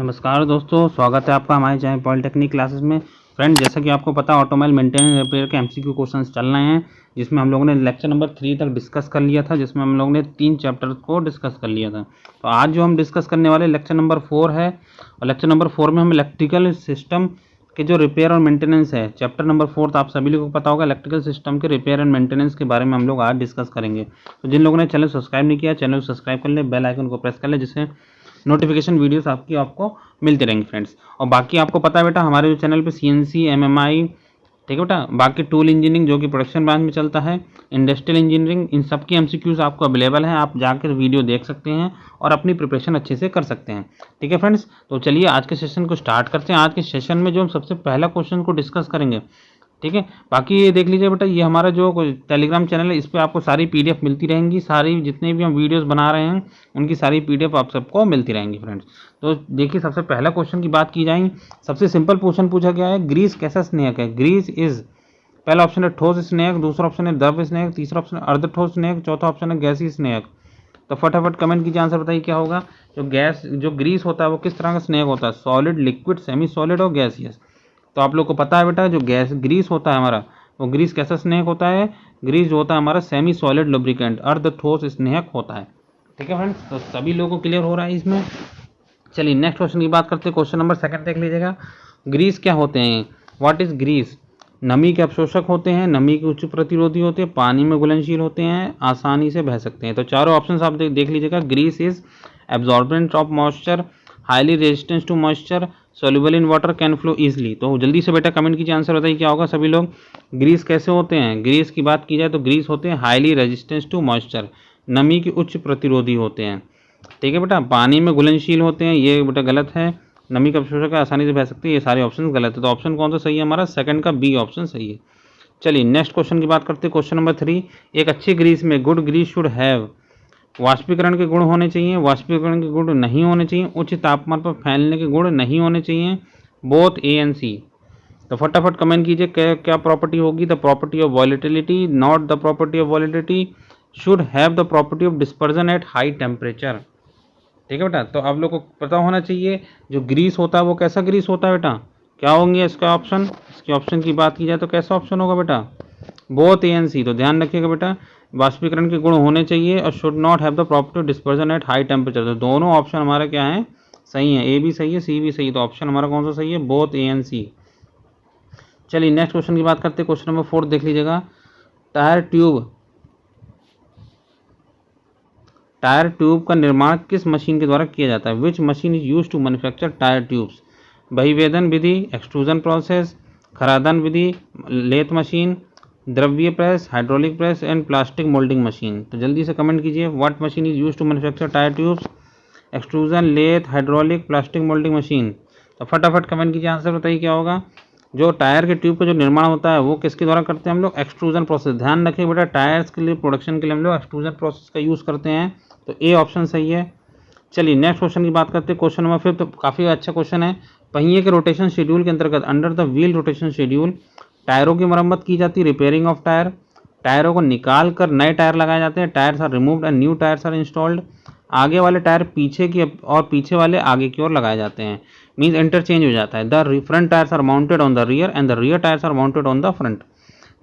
नमस्कार दोस्तों, स्वागत है आपका हमारे चैनल पॉलिटेक्निक क्लासेस में। फ्रेंड, जैसा कि आपको पता है ऑटोमोबाइल मेंटेनेंस रिपेयर के एमसीक्यू क्वेश्चंस चल रहे हैं, जिसमें हम लोगों ने लेक्चर नंबर 3 तक डिस्कस कर लिया था, जिसमें हम लोगों ने 3 चैप्टर को डिस्कस कर लिया था। तो आज जो हम डिस्कस करने वाले लेक्चर नंबर 4 है, और लेक्चर नंबर 4 में हम इलेक्ट्रिकल सिस्टम के जो रिपेयर और मेंटेनेंस है, चैप्टर नंबर 4 तो आप सभी लोगों को पता होगा, इलेक्ट्रिकल सिस्टम के रिपेयर एंड मेंटेनेंस के बारे में हम लोग आज डिस्कस करेंगे। तो जिन लोगों ने चैनल सब्सक्राइब नहीं किया, चैनल को सब्सक्राइब कर ले, बेल आइकन को प्रेस कर ले, जिससे नोटिफिकेशन वीडियोस आपको मिलते रहेंगे फ्रेंड्स। और बाकी आपको पता है बेटा, हमारे जो चैनल पे सीएनसी, एमएमआई, ठीक है बेटा, बाकी टूल इंजीनियरिंग जो कि प्रोडक्शन ब्रांच में चलता है, इंडस्ट्रियल इंजीनियरिंग, इन सब की एमसीक्यूज आपको अवेलेबल है। आप जाकर वीडियो देख सकते हैं और अपनी प्रिपरेशन अच्छे से कर सकते हैं। ठीक है फ्रेंड्स, तो चलिए आज के सेशन को स्टार्ट करते हैं। आज के सेशन में जो हम सबसे पहला क्वेश्चन को डिस्कस करेंगे, ठीक है। बाकी ये देख लीजिए बेटा, ये हमारा जो टेलीग्राम चैनल है, इस पर आपको सारी पीडीएफ मिलती रहेंगी। सारी जितने भी हम वीडियोस बना रहे हैं उनकी सारी पीडीएफ आप सबको मिलती रहेंगी फ्रेंड्स। तो देखिए, सबसे पहला क्वेश्चन की बात की जाए, सबसे सिंपल क्वेश्चन पूछा गया है, ग्रीस कैसा स्नेहक है। ग्रीस इज, पहला ऑप्शन है ठोस स्नेहक, दूसरा ऑप्शन है द्रव स्नेहक, तीसरा ऑप्शन है अर्ध ठोस स्नेहक, चौथा ऑप्शन है गैसीय स्नेहक। तो फटाफट कमेंट कीजिए, आंसर बताइए क्या होगा। जो ग्रीस होता है वो किस तरह का स्नेहक होता है, सॉलिड, लिक्विड, सेमी सॉलिड और गैसियस। तो आप लोग को पता है बेटा, जो ग्रीस होता है हमारा, वो ग्रीस कैसा स्नेहक होता है। ग्रीस जो होता है हमारा सेमी सॉलिड लुब्रिकेंट, अर्ध ठोस स्नेहक होता है। ठीक है फ्रेंड्स, तो सभी लोगों को क्लियर हो रहा है इसमें। चलिए नेक्स्ट क्वेश्चन की बात करते हैं। क्वेश्चन नंबर 2 देख लीजिएगा, ग्रीस क्या होते हैं। What is grease. नमी के अवशोषक होते हैं, नमी के उच्च प्रतिरोधी होते हैं, पानी में घुलनशील होते हैं, आसानी से बह सकते हैं। तो चारों ऑप्शन आप देख लीजिएगा। Grease is absorbent of moisture, highly resistance to moisture, soluble in water, can flow easily. तो जल्दी से बेटा कमेंट कीजिए, आंसर बताइए क्या होगा सभी लोग। ग्रीस कैसे होते हैं। ग्रीस की बात की जाए तो ग्रीस होते हैं हाईली रेजिस्टेंस टू मॉइस्चर, नमी के उच्च प्रतिरोधी होते हैं। ठीक है बेटा, पानी में घुलनशील होते हैं, ये बेटा गलत है। नमी का अवशोषक आसानी से बह सकती है, ये सारे ऑप्शन गलत है। तो ऑप्शन कौन सा सही है हमारा, सेकंड का बी ऑप्शन सही है। चलिए नेक्स्ट क्वेश्चन की बात करते हैं। क्वेश्चन नंबर 3, एक अच्छी ग्रीस में, गुड ग्रीस शुड हैव, वाष्पीकरण के गुण होने चाहिए, वाष्पीकरण के गुण नहीं होने चाहिए, उच्च तापमान पर फैलने के गुण नहीं होने चाहिए, बोथ ए एंड सी। तो फटाफट कमेंट कीजिए क्या प्रॉपर्टी होगी। The property of volatility, not the property of volatility, should have the property of dispersion at high temperature. ठीक है बेटा, तो आप लोग को पता होना चाहिए जो ग्रीस होता है वो कैसा ग्रीस होता है बेटा। क्या होंगे इसका ऑप्शन। इसके ऑप्शन की बात की जाए तो कैसा ऑप्शन होगा बेटा, बोथ ए एंड सी। तो ध्यान रखिएगा बेटा, वाष्पीकरण के गुण होने चाहिए और should not have the property of dispersion at high temperature. तो दोनों ऑप्शन हमारे क्या हैं, सही है। ए भी सही है, सी भी सही है। तो ऑप्शन हमारा कौन सा सही है, बोथ ए एंड सी। चलिए नेक्स्ट क्वेश्चन की बात करते हैं। क्वेश्चन नंबर 4 देख लीजिएगा, टायर ट्यूब का निर्माण किस मशीन के द्वारा किया जाता है। Which machine is use to manufacture tyre tubes. बहिवेदन विधि, एक्सट्रूजन प्रोसेस, खरादन विधि, लेथ मशीन, द्रव्य प्रेस, hydraulic press and plastic moulding machine. तो जल्दी से कमेंट कीजिए, what machine is use to manufacture tyre tubes, extrusion, lathe, hydraulic, plastic moulding machine. तो फटाफट कमेंट कीजिए, आंसर बताइए क्या होगा। जो टायर के ट्यूब का जो निर्माण होता है वो किसके द्वारा करते हैं हम लोग, एक्सट्रूजन प्रोसेस। ध्यान रखिए बेटा, टायर्स के लिए प्रोडक्शन के लिए हम लोग एक्सट्रूजन प्रोसेस का यूज़ करते हैं। तो ए ऑप्शन सही है। चलिए नेक्स्ट क्वेश्चन की बात करते हैं। क्वेश्चन नंबर 5 तो काफ़ी अच्छा क्वेश्चन है। पहिए के रोटेशन शेड्यूल के अंतर्गत, under the wheel rotation schedule, टायरों की मरम्मत की जाती है, रिपेयरिंग ऑफ टायर, टायरों को निकाल कर नए टायर लगाए जाते हैं, tyres are removed and new tyres are installed, आगे वाले टायर पीछे की और पीछे वाले आगे की ओर लगाए जाते हैं, मीन्स इंटरचेंज हो जाता है। The front tyres are mounted on the rear and the rear tyres are mounted on the front.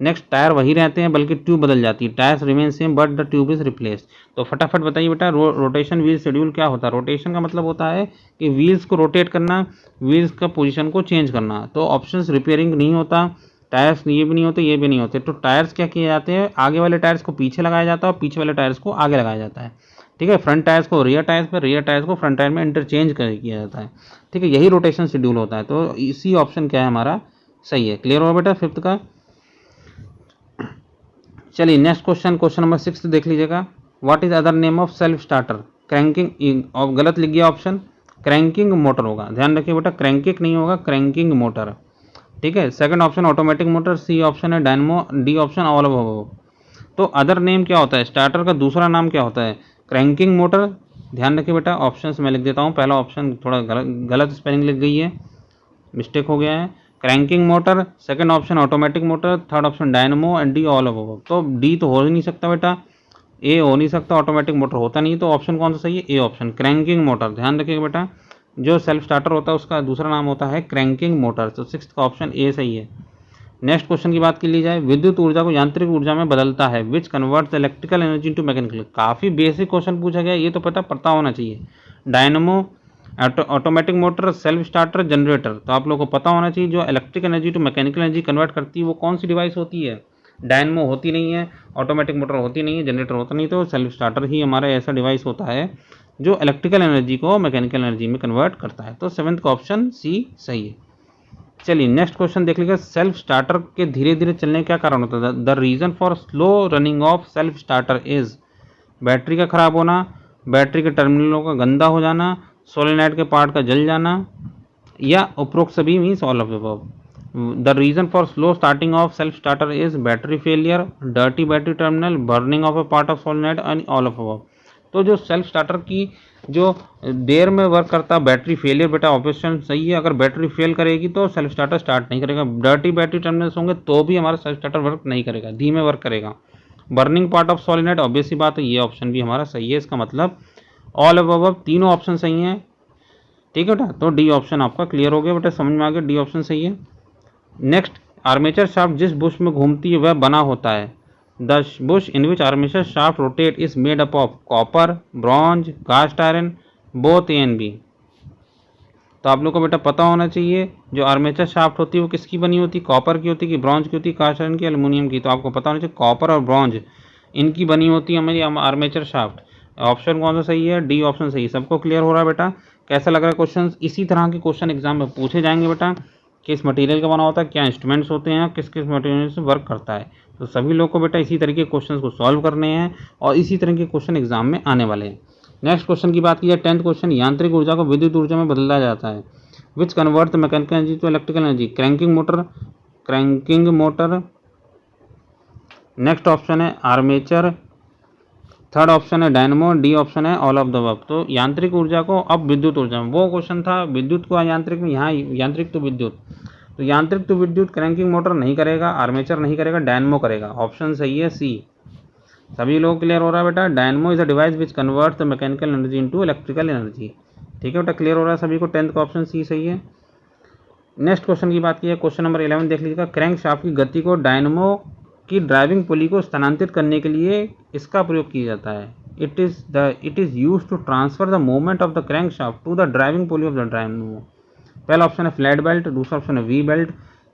Next, tyre वही रहते हैं बल्कि ट्यूब बदल जाती है, tyres remain same but the tube is replaced. तो फटाफट बताइए बेटा, रोटेशन व्हील शेड्यूल क्या होता है। रोटेशन का मतलब होता है कि व्हील्स को रोटेट करना, व्हील्स का पोजीशन को चेंज करना। तो ऑप्शंस रिपेयरिंग नहीं होता, टायर्स ये भी नहीं होते, ये भी नहीं होते। तो टायर्स क्या किए जाते हैं, आगे वाले टायर्स को पीछे लगाया जाता है और पीछे वाले टायर्स को आगे लगाया जाता है। ठीक है, फ्रंट टायर्स को रियर टायर्स पर, रियर टायर्स को फ्रंट टायर में इंटरचेंज किया जाता है। ठीक है, यही रोटेशन शेड्यूल होता है। तो इसी ऑप्शन क्या है हमारा सही है। क्लियर हुआ बेटा 5th का। चलिए नेक्स्ट क्वेश्चन, क्वेश्चन नंबर 6 देख लीजिएगा, what is other name of self starter. Cranking, गलत लिख गया ऑप्शन, क्रैंकिंग मोटर होगा। ध्यान रखिए बेटा, क्रैंकिंग नहीं होगा, क्रैंकिंग मोटर। ठीक है, second option automatic motor, c option है dynamo, D option all of. तो अदर नेम क्या होता है, स्टार्टर का दूसरा नाम क्या होता है, क्रैंकिंग मोटर। ध्यान रखिए बेटा, ऑप्शंस मैं लिख देता हूँ। पहला ऑप्शन थोड़ा गलत स्पेलिंग लिख गई है, मिस्टेक हो गया है। Cranking motor, second option automatic motor, third option dynamo and D all of. तो डी तो हो ही नहीं सकता बेटा, ए हो नहीं सकता, ऑटोमेटिक मोटर होता नहीं। तो ऑप्शन कौन सा सही है, ए ऑप्शन क्रैंकिंग मोटर। ध्यान रखिएगा बेटा, जो सेल्फ स्टार्टर होता है उसका दूसरा नाम होता है क्रैंकिंग मोटर। तो 6th का ऑप्शन ए सही है। नेक्स्ट क्वेश्चन की बात की ली जाए, विद्युत ऊर्जा को यांत्रिक ऊर्जा में बदलता है which converts electrical energy to mechanical. काफ़ी बेसिक क्वेश्चन पूछा गया, ये तो पता होना चाहिए। Dynamo, automatic motor, self starter, generator. तो आप लोगों को पता होना चाहिए जो electric energy to mechanical energy convert करती है वो कौन सी डिवाइस होती है। डायनमो होती नहीं है, ऑटोमेटिक मोटर होती नहीं है, जनरेटर होता नहीं, तो सेल्फ स्टार्टर ही हमारा ऐसा डिवाइस होता है जो इलेक्ट्रिकल एनर्जी को मैकेनिकल एनर्जी में कन्वर्ट करता है। तो 7th का ऑप्शन सी सही है। चलिए नेक्स्ट क्वेश्चन देख लीजिए, सेल्फ स्टार्टर के धीरे धीरे चलने का क्या कारण होता है। The reason for slow running of self starter is battery का खराब होना, बैटरी के टर्मिनलों का गंदा हो जाना, सोलेनाइड के पार्ट का जल जाना, या उपरोक्त सभी means all of the above. The reason for slow starting of self starter is battery failure, dirty battery terminal, burning of a part of solenoid and all of above. तो जो self starter की जो देर में work करता है, battery failure बेटा option सही है। अगर बैटरी फेल करेगी तो सेल्फ स्टार्टर स्टार्ट नहीं करेगा। डर्टी बैटरी टर्मिनल्स होंगे तो भी हमारा सेल्फ स्टार्टर वर्क नहीं करेगा, धीमे वर्क करेगा। बर्निंग पार्ट ऑफ सॉलिनाइड ऑब्वियस सी बात है, ये ऑप्शन भी हमारा सही है। इसका मतलब ऑल ऑफ अबव तीनों ऑप्शन सही हैं, ठीक है बेटा। तो डी ऑप्शन आपका क्लियर हो गया बेटा, समझ में आ गया, डी ऑप्शन सही है। नेक्स्ट, आर्मेचर शाफ्ट जिस बुश में घूमती है वह बना होता है। The bush in which armature shaft rotate is made up of copper, bronze, cast iron, both A and B. तो आप लोग को बेटा पता होना चाहिए जो आर्मेचर शाफ्ट होती है वो किसकी बनी होती है, कॉपर की होती है कि ब्रॉन्ज की होती है, कास्ट आयरन की, एल्युमिनियम की। तो आपको पता होना चाहिए कॉपर और ब्रॉन्ज इनकी बनी होती है हमारी आर्मेचर शाफ्ट। ऑप्शन कौन सा सही है, डी ऑप्शन सही है। सबको क्लियर हो रहा है बेटा, कैसा लग रहा है क्वेश्चन। इसी तरह के क्वेश्चन एग्जाम में पूछे जाएंगे बेटा, किस मटेरियल का बना होता है, क्या इंस्ट्रूमेंट्स होते हैं, किस किस मटेरियल से वर्क करता है। तो सभी लोग को बेटा इसी तरह के क्वेश्चंस को सॉल्व करने हैं और इसी तरह के क्वेश्चन एग्जाम में आने वाले हैं। नेक्स्ट क्वेश्चन की बात की जाए, 10th क्वेश्चन, यांत्रिक ऊर्जा को विद्युत ऊर्जा में बदला जाता है which convert mechanical energy to electrical energy. Cranking motor. Next option है आर्मेचर, थर्ड ऑप्शन है डायनमो, डी ऑप्शन है ऑल ऑफ द अबव। तो यांत्रिक ऊर्जा को अब विद्युत ऊर्जा में, वो क्वेश्चन था विद्युत को यांत्रिक में, यहाँ यांत्रिक तो विद्युत। तो यांत्रिक तो विद्युत क्रैंकिंग मोटर नहीं करेगा, आर्मेचर नहीं करेगा, डायनमो करेगा। ऑप्शन सही है सी। सभी लोग क्लियर हो रहा है बेटा, dynamo is a device which converts the mechanical energy into electrical energy. ठीक है बेटा, क्लियर हो रहा है सभी को, 10th का ऑप्शन सी सही है। नेक्स्ट क्वेश्चन की बात की है, क्वेश्चन नंबर 11 देख लीजिएगा, क्रैंक शाफ्ट की गति को डायनमो की ड्राइविंग पुली को स्थानांतरित करने के लिए इसका प्रयोग किया जाता है। It is used to transfer the movement of the crank shaft to the driving pulley of the dynamo. पहला ऑप्शन है फ्लैट बेल्ट, दूसरा ऑप्शन है वी बेल्ट,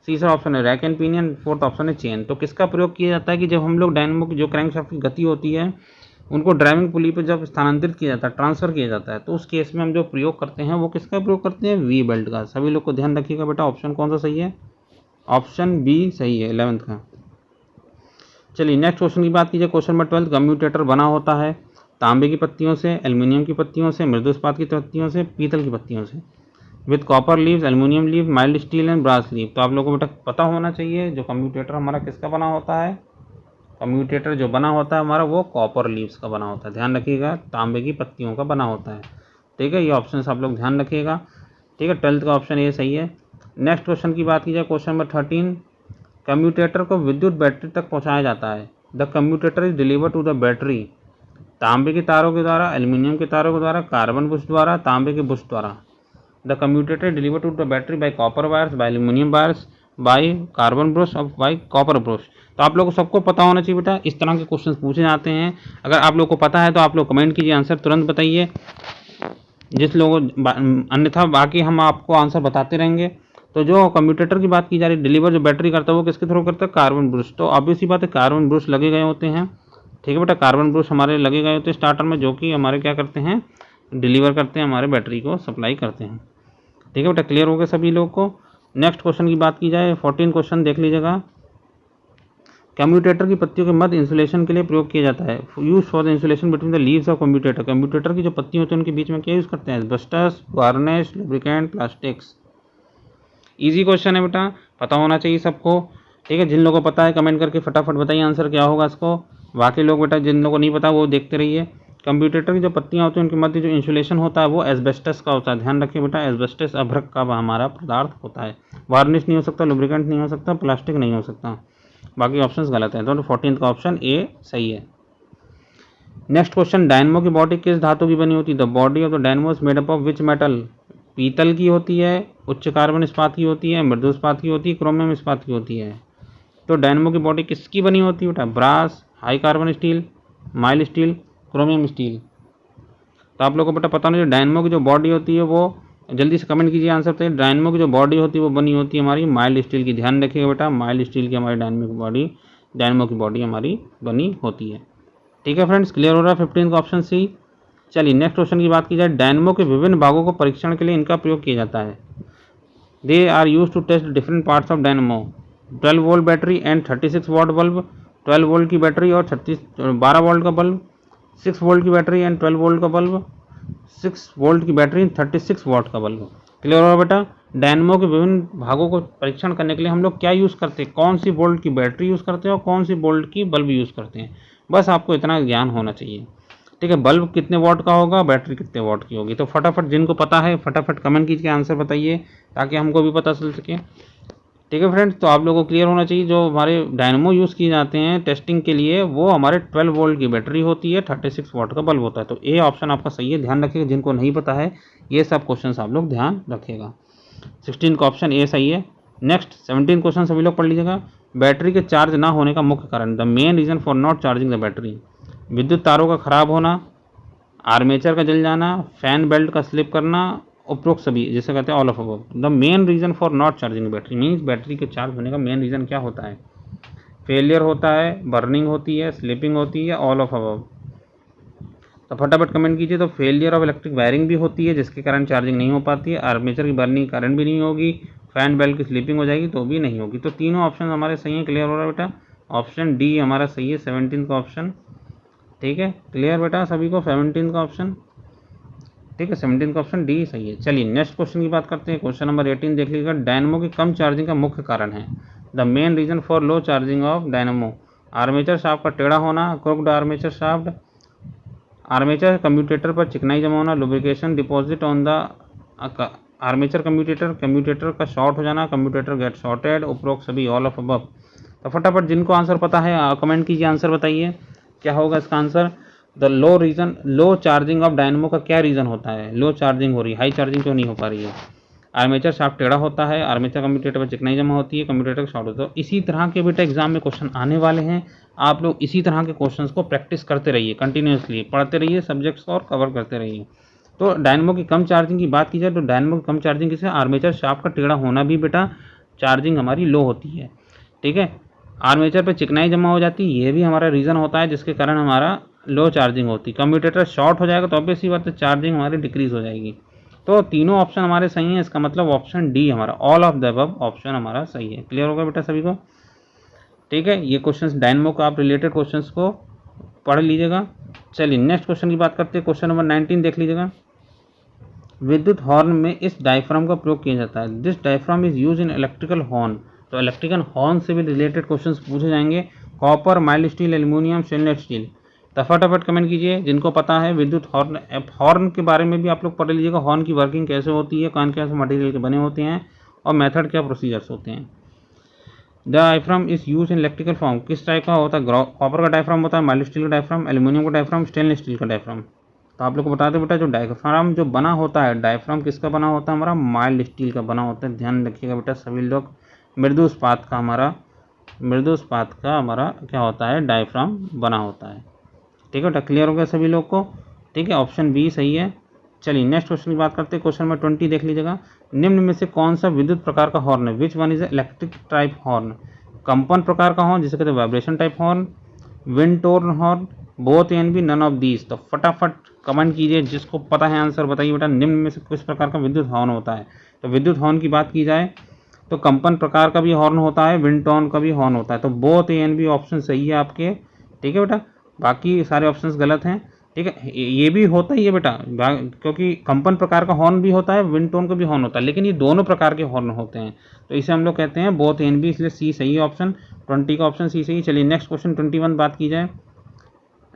तीसरा ऑप्शन है rack and pinion, fourth option है चेन। तो किसका प्रयोग किया जाता है कि जब हम लोग डायनमो की जो क्रैंक शाफ्ट की गति होती है उनको ड्राइविंग पुली पर जब स्थानांतरित किया जाता है, ट्रांसफर किया जाता है, तो उस केस में हम जो प्रयोग करते हैं वो किसका प्रयोग करते हैं, वी बेल्ट का। सभी लोग को ध्यान रखिएगा बेटा, ऑप्शन कौन सा सही है, ऑप्शन बी सही है 11th का। चलिए नेक्स्ट क्वेश्चन की बात कीजिए, क्वेश्चन नंबर 12, कम्यूटेटर बना होता है तांबे की पत्तियों से, एल्युमिनियम की पत्तियों से, मृदु इस्पात की पत्तियों से, पीतल की पत्तियों से, with copper leaves, aluminium leave, mild steel and brass leave. तो आप लोगों को बेटा पता होना चाहिए जो कम्यूटेटर हमारा किसका बना होता है, कम्यूटेटर जो बना होता है हमारा वो कॉपर लीव्स का बना होता है। ध्यान रखिएगा, तांबे की पत्तियों का बना होता है। ठीक है, ये ऑप्शन आप लोग ध्यान रखिएगा। ठीक है, 12th का ऑप्शन ये सही है। नेक्स्ट क्वेश्चन की बात की जाए, क्वेश्चन नंबर 13, कम्यूटेटर को विद्युत बैटरी तक पहुँचाया जाता है। The commutator is deliver to the battery तांबे के तारों के द्वारा, एल्युमिनियम के तारों के द्वारा, कार्बन बुश द्वारा, तांबे के बुश द्वारा। The commutator deliver to the battery by copper wires, by aluminium wires, by carbon brush और बाय कॉपर ब्रश। तो आप लोगों को सबको पता होना चाहिए बेटा, इस तरह के क्वेश्चन पूछे जाते हैं। अगर आप लोग को पता है तो आप लोग कमेंट कीजिए, आंसर तुरंत बताइए। जिस लोगों अन्यथा बाकी हम आपको आंसर बताते रहेंगे। तो जो कम्यूटेटर की बात की जा रही है, डिलीवर जो बैटरी करता है वो किसके थ्रू करता है, कार्बन ब्रश। तो ऑब्वियस ही बात है कार्बन ब्रश लगे गए होते हैं। ठीक है बेटा, कार्बन ब्रश हमारे लगे गए होते हैं स्टार्टर में, जो कि हमारे क्या करते हैं, डिलीवर करते हैं, हमारे बैटरी को सप्लाई करते हैं। ठीक है बेटा, क्लियर हो गया सभी लोग को। नेक्स्ट क्वेश्चन की बात की जाए, 14 क्वेश्चन देख लीजिएगा, कम्यूटेटर की पत्तियों के मध्य इंसुलेशन के लिए प्रयोग किया जाता है। Use for the insulation between the leaves of commutator. Commutator की जो पत्तियां होती हैं उनके बीच में क्या यूज़ करते हैं, asbestos, varnish, lubricant, plastics. Easy question है बेटा, पता होना चाहिए सबको। ठीक है, जिन लोगों को पता है कमेंट करके फटाफट बताइए आंसर क्या होगा इसको। बाकी लोग बेटा जिन लोगों को नहीं पता वो देखते रहिए। कंप्यूटेटर की जो पत्तियां होती हैं उनके मध्य जो इंसुलेशन होता है वो एस्बेस्टस का होता है। ध्यान रखिए बेटा, एस्बेस्टस अभ्रक का हमारा पदार्थ होता है। वार्निश नहीं हो सकता, लुब्रिकेंट नहीं हो सकता, प्लास्टिक नहीं हो सकता। बाकी ऑप्शंस गलत है, तो 14th का ऑप्शन ए सही है। नेक्स्ट क्वेश्चन, डायनमो की बॉडी किस धातु की बनी होती है। The body of the dynamo is made up of which metal. पीतल की होती है, उच्च कार्बन इस्पात की होती है, मृदु इस्पात की होती है, क्रोमियम इस्पात की होती है। तो डायनेमो की बॉडी किसकी बनी होती है बेटा? Brass, high carbon steel, mild steel, chromium steel. तो आप लोगों को बेटा पता नहीं, डायनेमो की जो बॉडी होती है वो, जल्दी से कमेंट कीजिए आंसर बताइए। डायनेमो की जो बॉडी होती है वो बनी होती है हमारी माइल्ड स्टील की। ध्यान रखिएगा बेटा, माइल्ड स्टील की हमारी डायनेमो की बॉडी हमारी बनी होती है। ठीक है फ्रेंड्स, क्लियर हो रहा है 15 का ऑप्शन सी। चलिए नेक्स्ट क्वेश्चन की बात की जाए। डायनेमो के विभिन्न भागों को परीक्षण के लिए इनका प्रयोग किया जाता है। They are use to test different parts of dynamo. 12 volt battery and 36 watt bulb, 12 volt की बैटरी और 12 वोल्ट का बल्ब, 6 वोल्ट की बैटरी एंड 12 वोल्ट का बल्ब, 6 वोल्ट की बैटरी 36 वॉट का बल्ब। क्लियर हो बेटा? डायनेमो के विभिन्न भागों को परीक्षण करने के लिए हम लोग क्या यूज़ करते हैं, कौन सी वोल्ट की बैटरी यूज़ करते हैं और कौन सी वोल्ट की बल्ब यूज़ करते हैं। बस आपको इतना ज्ञान होना चाहिए। ठीक है, बल्ब कितने वॉट का होगा, बैटरी कितने वॉट की होगी। तो फटाफट जिनको पता है फटाफट कमेंट कीजिए, आंसर बताइए ताकि हमको भी पता चल सके। ठीक है फ्रेंड्स, तो आप लोगों को क्लियर होना चाहिए, जो हमारे डायनेमो यूज़ किए जाते हैं टेस्टिंग के लिए वो हमारे 12 वोल्ट की बैटरी होती है, 36 वॉट का बल्ब होता है। तो ए ऑप्शन आपका सही है, ध्यान रखिएगा। जिनको नहीं पता है ये सब क्वेश्चन आप लोग ध्यान रखिएगा। 16 का ऑप्शन ए सही है। नेक्स्ट 17 क्वेश्चन सभी लोग पढ़ लीजिएगा। बैटरी के चार्ज ना होने का मुख्य कारण, the main reason for not charging the battery. विद्युत तारों का खराब होना, आर्मेचर का जल जाना, फैन बेल्ट का स्लिप करना, उपरोक्त सभी, जैसे कहते हैं all of above. The main reason for not charging battery means battery के चार्ज होने का मेन रीजन क्या होता है? फेलियर होता है, बर्निंग होती है, स्लिपिंग होती है, ऑल ऑफ अबव। तो फटाफट कमेंट कीजिए। तो फेलियर ऑफ इलेक्ट्रिक वायरिंग भी होती है जिसके कारण चार्जिंग नहीं हो पाती है, आर्मेचर की बर्निंग करंट भी नहीं होगी, फैन बेल्ट की स्लिपिंग हो जाएगी तो भी नहीं होगी। तो तीनों ऑप्शन हमारे सही हैं। क्लियर हो रहा है बेटा? ऑप्शन डी हमारा सही है, 17 का ऑप्शन। ठीक है, क्लियर बेटा सभी को 17 का ऑप्शन। ठीक है, 17 का ऑप्शन डी सही है। चलिए नेक्स्ट क्वेश्चन की बात करते हैं। क्वेश्चन नंबर 18 देख लीजिएगा। डायनेमो की कम चार्जिंग का मुख्य कारण है, the main reason for low charging of dynamo. Armature shaft का टेढ़ा होना, crooked armature shaft, armature commutator पर चिकनाई जमा होना, lubrication deposit on the armature commutator का शॉर्ट हो जाना, कम्यूटेटर गेट शॉर्टेड, उपरोक्त सभी, ऑल ऑफ अबव। तो फटाफट जिनको आंसर पता है कमेंट कीजिए, आंसर बताइए क्या होगा इसका answer. The low charging of dynamo का क्या रीज़न होता है? लो चार्जिंग हो रही है, हाई चार्जिंग क्यों नहीं हो पा रही है? आर्मेचर शाफ्ट टेढ़ा होता है, आर्मेचर कम्यूटेटर पर चिकनाई जमा होती है, कम्यूटेटर का शॉर्ट होता है। तो इसी तरह के बेटा एग्जाम में क्वेश्चन आने वाले हैं। आप लोग इसी तरह के क्वेश्चंस को प्रैक्टिस करते रहिए, कंटिन्यूसली पढ़ते रहिए, सब्जेक्ट्स और कवर करते रहिए। तो डायनेमो की कम चार्जिंग की बात की जाए तो डायनेमो की कम चार्जिंग किसे, आर्मेचर शाफ्ट का टेढ़ा होना भी बेटा चार्जिंग हमारी लो होती है। ठीक है, आर्मेचर पर चिकनाई जमा हो जाती है, ये भी हमारा रीज़न होता है जिसके कारण हमारा लो चार्जिंग होती। कम्यूटेटर शॉर्ट हो जाएगा तो ऑब्वियसली बात है चार्जिंग हमारी डिक्रीज हो जाएगी। तो तीनों ऑप्शन हमारे सही हैं, इसका मतलब ऑप्शन डी हमारा, all of the above option हमारा सही है। क्लियर होगा बेटा सभी को? ठीक है, ये क्वेश्चंस डायनेमो का आप रिलेटेड क्वेश्चंस को पढ़ लीजिएगा। चलिए नेक्स्ट क्वेश्चन की बात करते हैं। क्वेश्चन नंबर 19 देख लीजिएगा। विद्युत हॉर्न में इस डायफ्राम का प्रयोग किया जाता है, this diaphragm is use in electrical horn. तो इलेक्ट्रिकल हॉर्न से भी रिलेटेड क्वेश्चंस पूछे जाएंगे, copper, mild steel, aluminium, stainless steel. तो फटाफट कमेंट कीजिए जिनको पता है। विद्युत हॉर्न के बारे में भी आप लोग पढ़ लीजिएगा, हॉर्न की वर्किंग कैसे होती है, कौन कैसे मटेरियल के बने होते हैं और मेथड क्या प्रोसीजर्स होते हैं। The diaphragm is use in electrical form, किस टाइप का होता है? कॉपर का डायफ्राम होता है, माइल्ड स्टील का डायफ्राम, एल्यूमिनियम का डायफ्राम, स्टेनलेस स्टील का डायफ्राम। तो आप लोग को बता दें बेटा, जो डायफ्राम जो बना होता है, डायफ्राम किसका बना होता है? हमारा माइल्ड स्टील का बना होता है। ध्यान रखिएगा बेटा सभी लोग, मृदु इस्पात का हमारा क्या होता है, डायफ्राम बना होता है। ठीक है बेटा, क्लियर हो गया सभी लोग को? ठीक है, ऑप्शन बी सही है। चलिए नेक्स्ट क्वेश्चन की बात करते हैं। क्वेश्चन नंबर 20 देख लीजिएगा। निम्न में से कौन सा विद्युत प्रकार का हॉर्न है? Which one is electric type horn? कंपन प्रकार का हॉर्न जिसे कहते हैं vibration type horn, wind tone horn, both and B, none of these. तो फटाफट कमेंट कीजिए, जिसको पता है आंसर बताइए बेटा, निम्न में से किस प्रकार का विद्युत हॉर्न होता है। तो विद्युत हॉर्न की बात की जाए तो कंपन प्रकार का भी हॉर्न होता है, विंड टोन का भी हॉर्न होता है। तो both A and B option सही है आपके। ठीक है बेटा, बाकी सारे ऑप्शंस गलत हैं। ठीक है, ये भी होता ही है बेटा, क्योंकि कंपन प्रकार का हॉर्न भी होता है, विंड टोन का भी हॉर्न होता है, लेकिन ये दोनों प्रकार के हॉर्न होते हैं। तो इसे हम लोग कहते हैं बोथ एंड बी, इसलिए सी सही है ऑप्शन। 20 का ऑप्शन सी सही। चलिए नेक्स्ट क्वेश्चन 21 बात की जाए।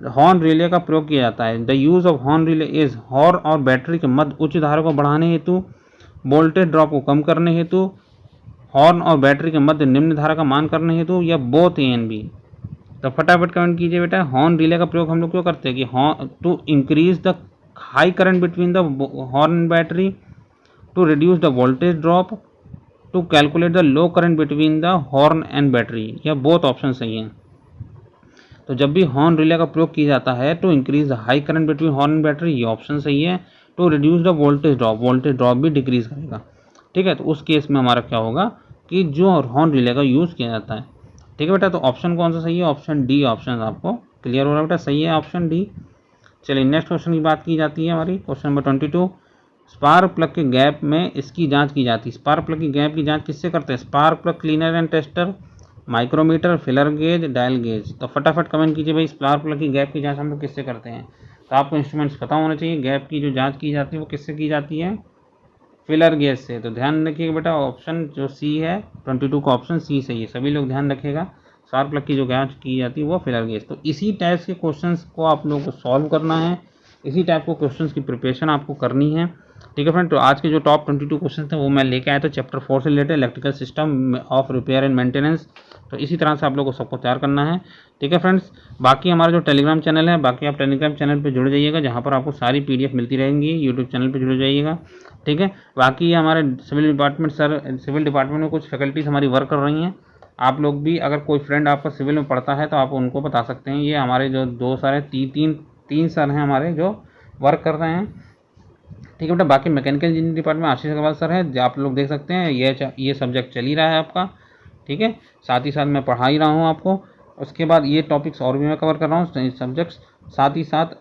हॉर्न रिले का प्रयोग किया जाता है। The use of horn relay is, horn और बैटरी के मध्य उच्च धारा को बढ़ाने हेतु, वोल्टेज ड्रॉप को कम करने हेतु, हॉर्न और बैटरी के मध्य निम्न धारा का मान करने हेतु, या बोथ ए एंड बी। तो फटाफट कमेंट कीजिए बेटा। हॉर्न रिले का प्रयोग हम लोग क्यों करते हैं कि to increase the high current between the horn and battery, to reduce the voltage drop, to calculate the low current between the horn and battery. यह बोथ ऑप्शन सही हैं। तो जब भी हॉर्न रिले का प्रयोग किया जाता है to increase the high current between horn and battery, ये ऑप्शन सही है। To reduce the voltage drop भी डिक्रीज करेगा, ठीक है। तो उस केस में हमारा क्या होगा कि जो हॉर्न रिले का यूज़ किया जाता है, ठीक है बेटा। तो ऑप्शन कौन सा सही है? ऑप्शन डी ऑप्शन आपको क्लियर हो रहा है बेटा, सही है ऑप्शन डी। चलिए नेक्स्ट क्वेश्चन की बात की जाती है हमारी, क्वेश्चन नंबर 22। स्पार्क प्लग के गैप में इसकी जांच की जाती है। स्पार्क प्लग की गैप की जांच किससे करते हैं? Spark plug cleaner and tester, micrometer, filler gauge, dial gauge. तो फटाफट कमेंट कीजिए भाई, स्पार्क प्लग की गैप की जांच हम लोग किससे करते हैं? तो आपको इंस्ट्रूमेंट्स पता होना चाहिए। गैप की जो जांच की जाती है वो किससे की जाती है? फिलर गेज से। तो ध्यान रखिएगा बेटा, ऑप्शन जो सी है 22 का ऑप्शन सी सही है। सभी लोग ध्यान रखिएगा, स्पार्क प्लग की जो जांच की जाती है वो फिलर गेज। तो इसी टाइप के क्वेश्चंस को आप लोगों को सॉल्व करना है, इसी टाइप को क्वेश्चंस की प्रिपरेशन आपको करनी है, ठीक है फ्रेंड। तो आज के जो टॉप 22 क्वेश्चन थे वो मैं लेके आया था चैप्टर 4 से related, electrical system of repair and maintenance. तो इसी तरह से आप लोगों को सबको तैयार करना है, ठीक है फ्रेंड्स। बाकी हमारा जो टेलीग्राम चैनल है, बाकी आप टेलीग्राम चैनल पर जुड़ जाइएगा, जहाँ पर आपको सारी PDF मिलती रहेंगी। यूट्यूब चैनल पर जुड़ जाइएगा, ठीक है। बाकी हमारे सिविल डिपार्टमेंट में कुछ फैकल्टीज़ हमारी वर्क कर रही हैं। आप लोग भी, अगर कोई फ्रेंड आपका सिविल में पढ़ता है तो आप उनको बता सकते हैं। ये हमारे जो 2 सर हैं, तीन सर हैं हमारे जो वर्क कर रहे हैं, ठीक है बेटा। बाकी मैकेनिकल इंजीनियरिंग डिपार्टमेंट में आशीष अग्रवाल सर है, जो आप लोग देख सकते हैं। ये सब्जेक्ट चल ही रहा है आपका, ठीक है। साथ ही साथ मैं पढ़ा ही रहा हूँ आपको। उसके बाद ये टॉपिक्स और भी मैं कवर कर रहा हूँ सब्जेक्ट्स। साथ ही साथ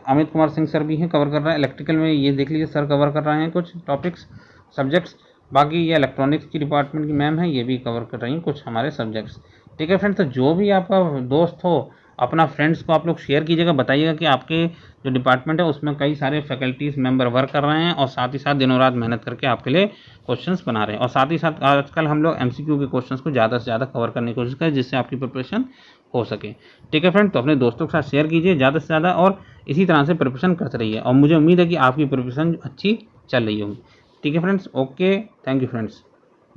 अमित कुमार सिंह सर भी हैं, कवर कर रहे हैं। इलेक्ट्रिकल में ये देख लीजिए सर कवर कर रहे हैं कुछ टॉपिक्स सब्जेक्ट्स। बाकी ये इलेक्ट्रॉनिक्स की डिपार्टमेंट की मैम है, ये भी कवर कर रही हैं कुछ हमारे सब्जेक्ट्स, ठीक है फ्रेंड्स। तो जो भी आपका दोस्त हो, अपना फ्रेंड्स को आप लोग शेयर कीजिएगा, बताइएगा कि आपके जो डिपार्टमेंट है उसमें कई सारे फैकल्टीज़ मेंबर वर्क कर रहे हैं और साथ ही साथ दिनों रात मेहनत करके आपके लिए क्वेश्चंस बना रहे हैं। और साथ ही साथ आजकल हम लोग MCQ के क्वेश्चंस को ज़्यादा से ज़्यादा कवर करने की कोशिश करें, जिससे आपकी प्रिपरेशन हो सके, ठीक है फ्रेंड। तो अपने दोस्तों के साथ शेयर कीजिए ज़्यादा से ज़्यादा और इसी तरह से प्रिपरेशन करते रहिए। और मुझे उम्मीद है कि आपकी प्रिपरेशन अच्छी चल रही होगी, ठीक है friends. Okay, thank you friends.